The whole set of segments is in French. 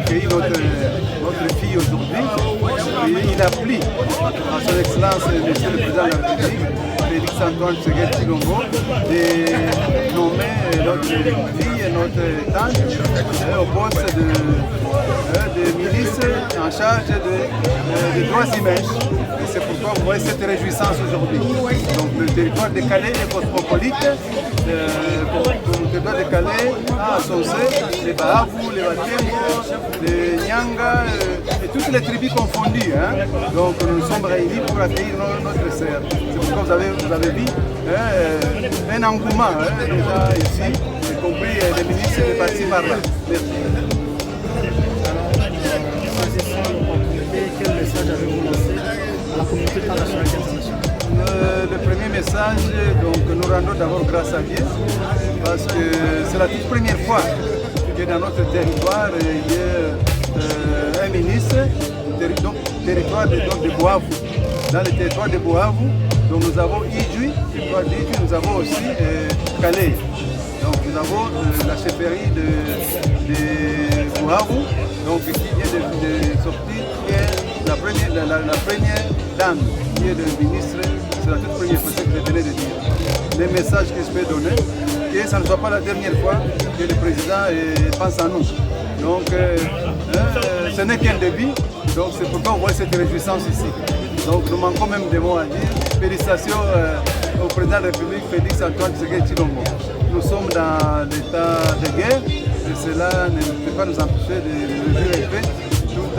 accueilli notre fille aujourd'hui. Il a pris à son excellence, Monsieur le Président de la République, Félix Antoine Tshisekedi Tshilombo, de nommer notre fille et notre tante au poste de ministre en charge des droits humains. Et c'est pourquoi vous voyez cette réjouissance aujourd'hui. Donc le territoire de Calais est cosmopolite. Le territoire de Calais a associé les Bahavou, les Batembo, les Nyanga et toutes les tribus confondues. Hein. Donc nous sommes réunis pour accueillir notre sœur. C'est pourquoi vous avez vu un engouement déjà ici, y compris les ministres de partis par là. Merci. Quel message avez-vous lancé à la communauté internationale d'Association? Le premier message, donc, nous rendons d'abord grâce à Dieu, parce que c'est la toute première fois que dans notre territoire, il y a un ministre, donc, territoire de Boavou. Dans le territoire de Boavou, donc, nous avons Idjoui, territoire d'Idjoui, nous avons aussi Calais. Donc nous avons la chefferie de Boavou, donc, qui vient de sortir, qui est la première dame, qui est le ministre. C'est la toute première fois que je venais de dire. Les messages que je peux donner, que ça ne soit pas la dernière fois que le président pense à nous. Donc ce n'est qu'un début, donc c'est pourquoi on voit cette réjouissance ici. Donc nous manquons même des mots à dire. Félicitations au président de la République, Félix Antoine Tshisekedi Tshilombo. Nous sommes dans l'état de guerre et cela ne peut pas nous empêcher de le dire tout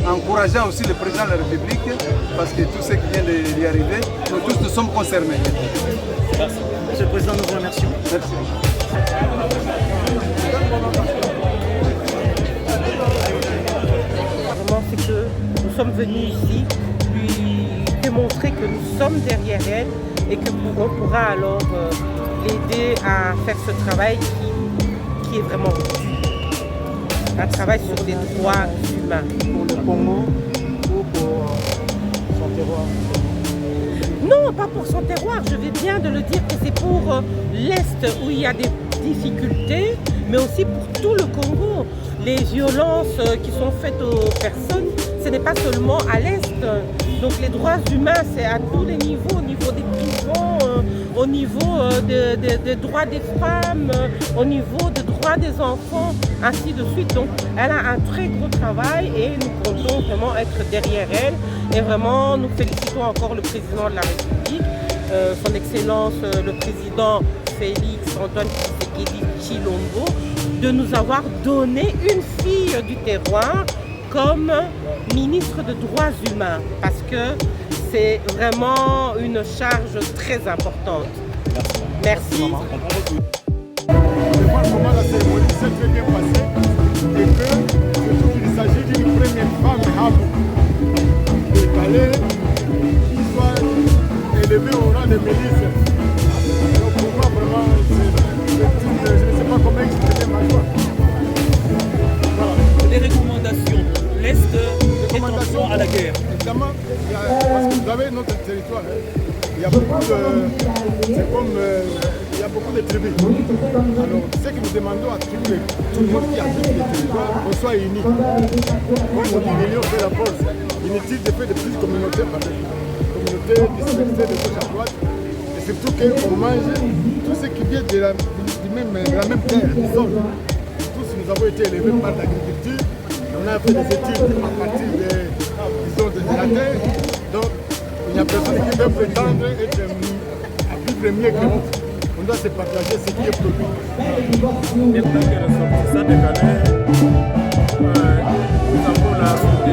en encourageant aussi le président de la République parce que tout ce qui vient d'y arriver, nous tous nous sommes concernés. Merci. Monsieur le Président, nous vous remercions. Merci. Vraiment, c'est que nous sommes venus ici lui démontrer que nous sommes derrière elle et que on pourra alors l'aider à faire ce travail qui est vraiment utile. Un travail sur les droits humains. Pour le Congo ou pour son terroir? Non, pas pour son terroir. Je vais bien de le dire que c'est pour l'Est où il y a des difficultés, mais aussi pour tout le Congo. Les violences qui sont faites aux personnes, ce n'est pas seulement à l'Est. Donc les droits humains, c'est à tous les niveaux, au niveau des prisons, au niveau des droits des femmes, au niveau des droits des enfants, ainsi de suite. Donc elle a un très gros travail et nous comptons vraiment être derrière elle. Et vraiment, nous félicitons encore le président de la République, son Excellence le président Félix Antoine Tshisekedi Tshilombo, de nous avoir donné une fille du terroir comme ministre de droits humains, parce que c'est vraiment une charge très importante. Merci. Je vois comment la cérémonie s'est très bien passée et qu'il s'agit d'une première femme Habou de Calais qui soit élevée au rang de ministre. Donc pour moi vraiment, je ne sais pas comment exprimer ma joie. Des recommandations. L'Est est en proie à la guerre. Évidemment, parce que vous avez notre territoire, il y a beaucoup de, c'est comme, il y a beaucoup de tribus. Alors, ce que nous demandons à tout le monde qui habite les territoires, qu'on soit unis. Comme on dit, l'union fait la force. Inutile de faire de plus communautés, communautés dispersées de gauche à droite. Et surtout qu'on mange tout ce qui vient de la même terre, du sol. Tous nous avons été élevés par l'agriculture. On a fait des études à partir de la terre. Donc, il n'y a personne qui peut prétendre être à vivre mieux que nous. On doit se partager ce qui est produit. En tant que ressortissant de Calais, nous avons la route